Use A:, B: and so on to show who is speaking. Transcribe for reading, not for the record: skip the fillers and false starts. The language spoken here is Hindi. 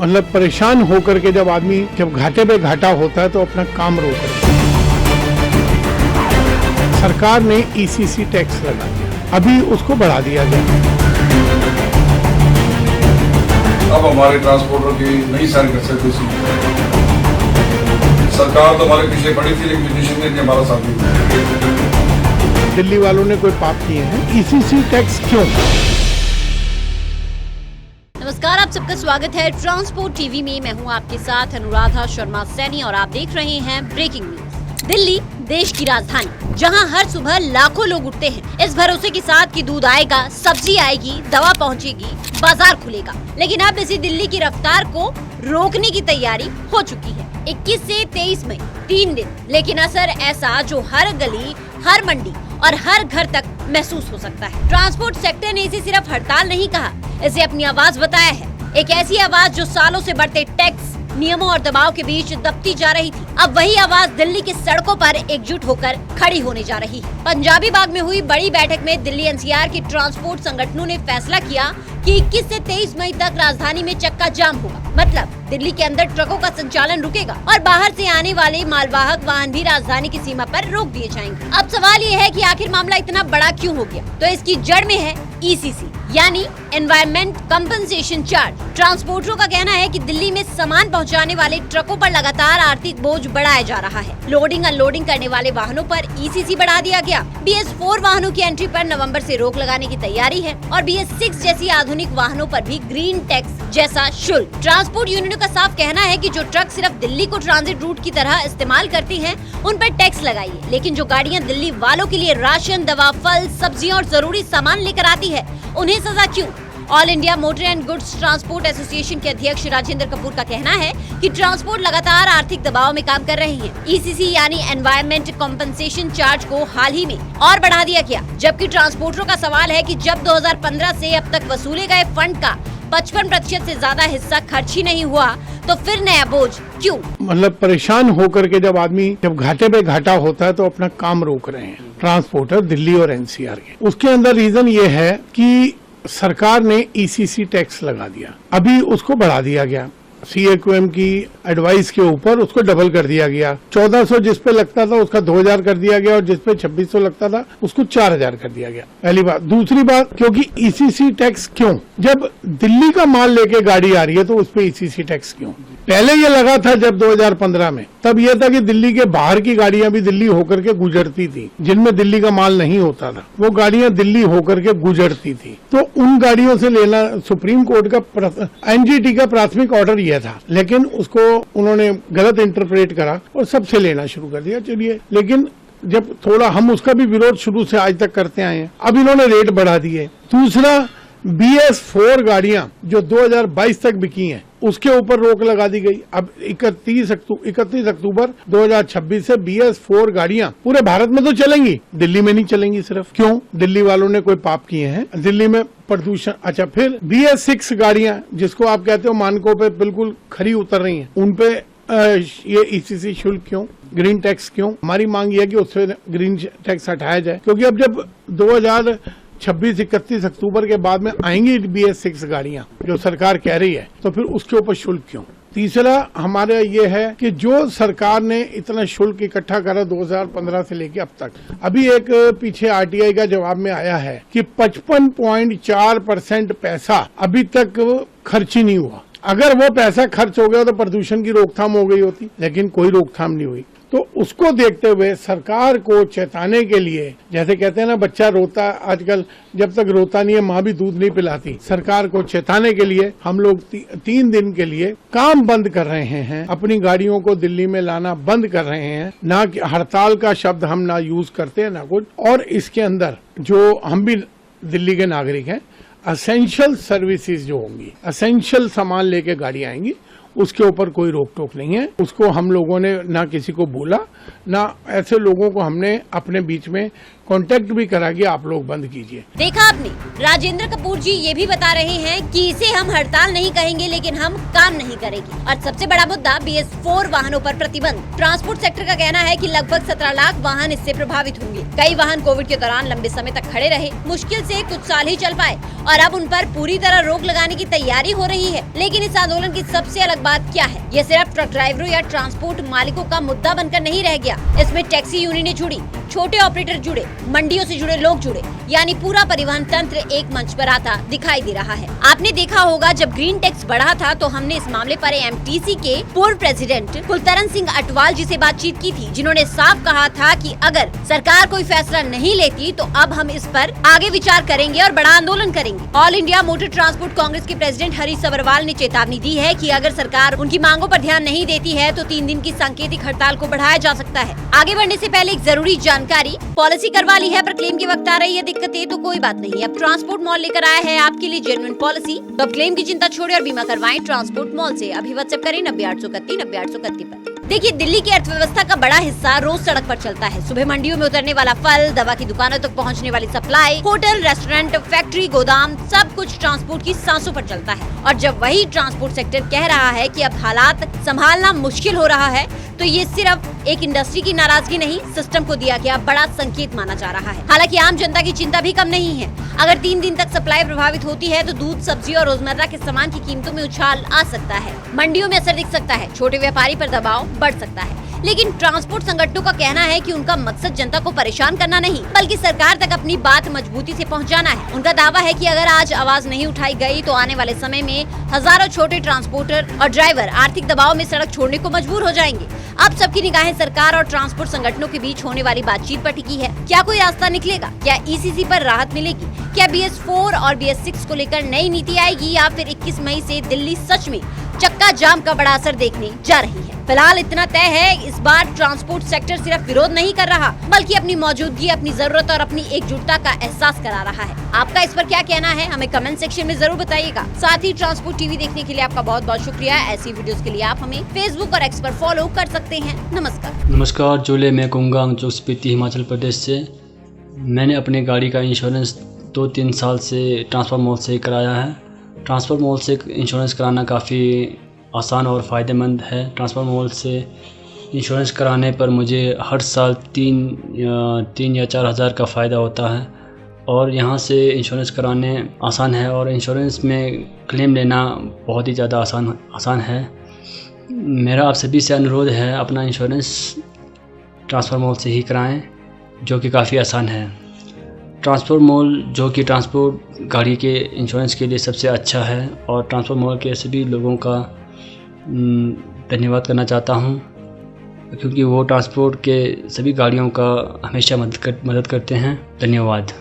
A: मतलब परेशान होकर के जब घाटे पे घाटा होता है तो अपना काम रोक रहे हैं। सरकार ने ईसीसी टैक्स लगा दिया, अभी उसको बढ़ा दिया गया।
B: अब हमारे ट्रांसपोर्टर की नहीं साइन कर सकते। सरकार तो हमारे पीछे पड़ी थी, लेकिन मिशन ने हमारा साथ नहीं।
A: दिल्ली वालों ने कोई पाप किए हैं, ईसीसी टैक्स क्यों?
C: नमस्कार, आप सबका स्वागत है ट्रांसपोर्ट टीवी में। मैं हूं आपके साथ अनुराधा शर्मा सैनी और आप देख रहे हैं ब्रेकिंग न्यूज। दिल्ली देश की राजधानी, जहां हर सुबह लाखों लोग उठते हैं इस भरोसे के साथ कि दूध आएगा, सब्जी आएगी, दवा पहुंचेगी, बाजार खुलेगा। लेकिन अब इसी दिल्ली की रफ्तार को रोकने की तैयारी हो चुकी है। 21 से 23 मई 3 दिन, लेकिन असर ऐसा जो हर गली, हर मंडी और हर घर तक महसूस हो सकता है। ट्रांसपोर्ट सेक्टर ने इसे सिर्फ हड़ताल नहीं कहा, इसे अपनी आवाज बताया है। एक ऐसी आवाज जो सालों से बढ़ते टैक्स, नियमों और दबाव के बीच दबती जा रही थी, अब वही आवाज दिल्ली की सड़कों पर एकजुट होकर खड़ी होने जा रही है। पंजाबी बाग में हुई बड़ी बैठक में दिल्ली एनसीआर के ट्रांसपोर्ट संगठनों ने फैसला किया कि 21 से 23 मई तक राजधानी में चक्का जाम होगा। मतलब दिल्ली के अंदर ट्रकों का संचालन रुकेगा और बाहर से आने वाले मालवाहक वाहन भी राजधानी की सीमा पर रोक दिए जाएंगे। अब सवाल ये है कि आखिर मामला इतना बड़ा क्यों हो गया? तो इसकी जड़ में है ईसीसी यानी एनवायरमेंट कंपनसेशन चार्ज। ट्रांसपोर्टरों का कहना है कि दिल्ली में सामान पहुंचाने वाले ट्रकों पर लगातार आर्थिक बोझ बढ़ाया जा रहा है। लोडिंग अनलोडिंग करने वाले वाहनों पर ईसीसी बढ़ा दिया गया। BS4 वाहनों की एंट्री पर नवंबर से रोक लगाने की तैयारी है और BS6 जैसी आधुनिक वाहनों पर भी ग्रीन टैक्स जैसा शुल्क। ट्रांसपोर्ट यूनियनों का साफ कहना है कि जो ट्रक सिर्फ दिल्ली को ट्रांजिट रूट की तरह इस्तेमाल करती हैं, उन पर टैक्स लगाइए, लेकिन जो गाड़ियां दिल्ली वालों के लिए राशन, दवा, फल, सब्जियां और जरूरी सामान लेकर आती है, उन्हें सजा क्यों? All India motor and goods transport association के अध्यक्ष राजेंद्र कपूर का कहना है कि ट्रांसपोर्ट लगातार आर्थिक दबाव में काम कर रहे हैं। ईसीसी यानी एनवायरमेंट कंपनसेशन चार्ज को हाल ही में और बढ़ा दिया गया, जबकि ट्रांसपोर्टरों का सवाल है कि जब 2015 से अब तक वसूले गए फंड का 55% से ज्यादा हिस्सा खर्च ही नहीं हुआ, तो फिर नया बोझ क्यों?
A: मतलब परेशान होकर के जब घाटे पे घाटा होता है तो अपना काम रोक रहे हैं ट्रांसपोर्टर दिल्ली और एनसीआर के। उसके अंदर रीजन ये है कि सरकार ने ईसीसी टैक्स लगा दिया, अभी उसको बढ़ा दिया गया। CAQM की एडवाइस के ऊपर उसको डबल कर दिया गया। 1400 जिस पे लगता था उसका 2000 कर दिया गया और जिस पे 2600 लगता था उसको 4000 कर दिया गया। पहली बात। दूसरी बात, क्योंकि ईसीसी टैक्स क्यों? जब दिल्ली का माल लेके गाड़ी आ रही है तो उस पे ईसीसी टैक्स क्यों? पहले ये लगा था जब 2015 में, तब ये था कि दिल्ली के बाहर की गाड़ियां भी दिल्ली होकर के गुजरती थी, जिनमें दिल्ली का माल नहीं होता था, वो गाड़ियां दिल्ली होकर के गुजरती थी। तो उन गाड़ियों से लेना, सुप्रीम कोर्ट का एनजीटी का प्राथमिक ऑर्डर यह था, लेकिन उसको उन्होंने गलत इंटरप्रेट करा और सबसे लेना शुरू कर दिया। चलिए, लेकिन जब थोड़ा हम उसका भी विरोध शुरू से आज तक करते आए हैं, अब इन्होंने रेट बढ़ा दिए। दूसरा, BS4 गाड़ियां जो 2022 तक बिकी हैं, उसके ऊपर रोक लगा दी गई। अब 31 अक्टूबर 2026 से BS4 गाड़ियां पूरे भारत में तो चलेंगी, दिल्ली में नहीं चलेंगी सिर्फ। क्यों? दिल्ली वालों ने कोई पाप किए हैं? दिल्ली में प्रदूषण। अच्छा, फिर BS6 गाड़ियां जिसको आप कहते हो मानकों पे बिल्कुल खरी उतर रही हैं, उन पे ये ईसीसी शुल्क क्यों? ग्रीन टैक्स क्यों? हमारी मांग है कि उससे ग्रीन टैक्स हटाया जाए, क्योंकि अब जब 2026-31 अक्टूबर के बाद में आएंगी BS6 गाड़ियां जो सरकार कह रही है, तो फिर उसके ऊपर शुल्क क्यों? तीसरा हमारा ये है कि जो सरकार ने इतना शुल्क इकट्ठा करा 2015 से लेके अब तक, अभी एक पीछे RTI का जवाब में आया है कि 55.4% पैसा अभी तक खर्च ही नहीं हुआ। अगर वो पैसा खर्च हो गया तो प्रदूषण की रोकथाम हो गई होती, लेकिन कोई रोकथाम नहीं हुई। तो उसको देखते हुए सरकार को चेताने के लिए, जैसे कहते हैं ना, बच्चा रोता, आजकल जब तक रोता नहीं है माँ भी दूध नहीं पिलाती। सरकार को चेताने के लिए हम लोग 3 दिन के लिए काम बंद कर रहे हैं, अपनी गाड़ियों को दिल्ली में लाना बंद कर रहे हैं। ना कि हड़ताल का शब्द हम ना यूज करते हैं ना कुछ। और इसके अंदर जो हम भी दिल्ली के नागरिक हैं, असेंशियल सर्विसेज जो होंगी, असेंशियल सामान लेके गाड़ी आएंगी, उसके ऊपर कोई रोक टोक नहीं है। उसको हम लोगों ने ना किसी को बोला, ना ऐसे लोगों को हमने अपने बीच में कांटेक्ट भी करा कि आप लोग बंद कीजिए।
C: देखा आपने, राजेंद्र कपूर जी ये भी बता रहे हैं कि इसे हम हड़ताल नहीं कहेंगे लेकिन हम काम नहीं करेंगे। और सबसे बड़ा मुद्दा BS4 वाहनों पर प्रतिबंध। ट्रांसपोर्ट सेक्टर का कहना है कि लगभग 17 लाख वाहन इससे प्रभावित होंगे। कई वाहन कोविड के दौरान लंबे समय तक खड़े रहे, मुश्किल से कुछ साल ही चल पाए और अब उन पर पूरी तरह रोक लगाने की तैयारी हो रही है। लेकिन इस आंदोलन की सबसे अलग बात क्या है? ये सिर्फ ट्रक ड्राइवरों या ट्रांसपोर्ट मालिकों का मुद्दा बनकर नहीं रह गया। इसमें टैक्सी यूनियनें जुड़ी, छोटे ऑपरेटर जुड़े, मंडियों से जुड़े लोग जुड़े, यानी पूरा परिवहन तंत्र एक मंच पर आता दिखाई दे रहा है। आपने देखा होगा जब ग्रीन टैक्स बढ़ा था तो हमने इस मामले पर MTC के पूर्व प्रेसिडेंट कुलतरन सिंह अटवाल जी से बातचीत की थी, जिन्होंने साफ कहा था कि अगर सरकार कोई फैसला नहीं लेती तो अब हम इस पर आगे विचार करेंगे और बड़ा आंदोलन करेंगे। All India motor transport Congress के प्रेसिडेंट हरीश सबरवाल ने चेतावनी दी है कि अगर सरकार उनकी मांगों पर ध्यान नहीं देती है तो 3 दिन की सांकेतिक हड़ताल को बढ़ाया जा सकता है। आगे बढ़ने से पहले एक जरूरी जानकारी, पॉलिसी करवा ली है पर क्लेम के वक्त आ रही है दिक्कतें तो कोई बात नहीं, अब ट्रांसपोर्ट मॉल लेकर आया है आपके लिए जेन्युइन पॉलिसी। तो अब क्लेम की चिंता छोड़े और बीमा करवाएं ट्रांसपोर्ट मॉल से। अभी व्हाट्सएप करें 90-831-90-831 पर। देखिए, दिल्ली की अर्थव्यवस्था का बड़ा हिस्सा रोज सड़क पर चलता है। सुबह मंडियों में उतरने वाला फल, दवा की दुकानों तक पहुंचने वाली सप्लाई, होटल, रेस्टोरेंट, फैक्ट्री, गोदाम, सब कुछ ट्रांसपोर्ट की सांसों पर चलता है। और जब वही ट्रांसपोर्ट सेक्टर कह रहा है कि अब हालात संभालना मुश्किल हो रहा है, तो ये सिर्फ एक इंडस्ट्री की नाराजगी नहीं, सिस्टम को दिया गया बड़ा संकेत माना जा रहा है। हालांकि आम जनता की चिंता भी कम नहीं है। अगर 3 दिन तक सप्लाई प्रभावित होती है तो दूध, सब्जी और रोजमर्रा के सामान की कीमतों में उछाल आ सकता है, मंडियों में असर दिख सकता है, छोटे व्यापारी पर दबाव बढ़ सकता है। लेकिन ट्रांसपोर्ट संगठनों का कहना है कि उनका मकसद जनता को परेशान करना नहीं, बल्कि सरकार तक अपनी बात मजबूती से पहुंचाना है। उनका दावा है कि अगर आज आवाज नहीं उठाई गई तो आने वाले समय में हजारों छोटे ट्रांसपोर्टर और ड्राइवर आर्थिक दबाव में सड़क छोड़ने को मजबूर हो जाएंगे। अब सबकी निगाहें सरकार और ट्रांसपोर्ट संगठनों के बीच होने वाली बातचीत पर टिकी है। क्या कोई रास्ता निकलेगा? क्या ECC पर राहत मिलेगी? क्या BS4 और BS6 को लेकर नई नीति आएगी या फिर 21 मई से दिल्ली सच में चक्का जाम का बड़ा असर देखने जा रही है? फिलहाल इतना तय है, इस बार ट्रांसपोर्ट सेक्टर सिर्फ विरोध नहीं कर रहा बल्कि अपनी मौजूदगी, अपनी जरूरत और अपनी एकजुटता का एहसास करा रहा है। आपका इस पर क्या कहना है हमें कमेंट सेक्शन में जरूर बताइएगा। साथ ही ट्रांसपोर्ट टीवी देखने के लिए आपका बहुत बहुत शुक्रिया। ऐसी वीडियोस के लिए आप हमें फेसबुक और X पर फॉलो कर सकते हैं। नमस्कार।
D: जोले मैं कुंगांग जो स्पीति हिमाचल प्रदेश से। मैंने अपनी गाड़ी का इंश्योरेंस 2-3 साल से ट्रांसपोर्ट मॉल से कराया है। ट्रांसपोर्ट मॉल से इंश्योरेंस कराना काफ़ी आसान और फ़ायदेमंद है। ट्रांसपोर्ट मॉल से इंश्योरेंस कराने पर मुझे हर साल 3 या 4 हज़ार का फ़ायदा होता है और यहाँ से इंश्योरेंस कराने आसान है और इंश्योरेंस में क्लेम लेना बहुत ही ज़्यादा आसान है। मेरा आप सभी से अनुरोध है, अपना इंश्योरेंस ट्रांसपोर्ट मॉल से ही कराएं, जो कि काफ़ी आसान है। ट्रांसपोर्ट मॉल जो कि ट्रांसपोर्ट गाड़ी के इंश्योरेंस के लिए सबसे अच्छा है और ट्रांसपोर्ट मॉल के सभी लोगों का धन्यवाद करना चाहता हूं, क्योंकि वो ट्रांसपोर्ट के सभी गाड़ियों का हमेशा मदद करते हैं। धन्यवाद।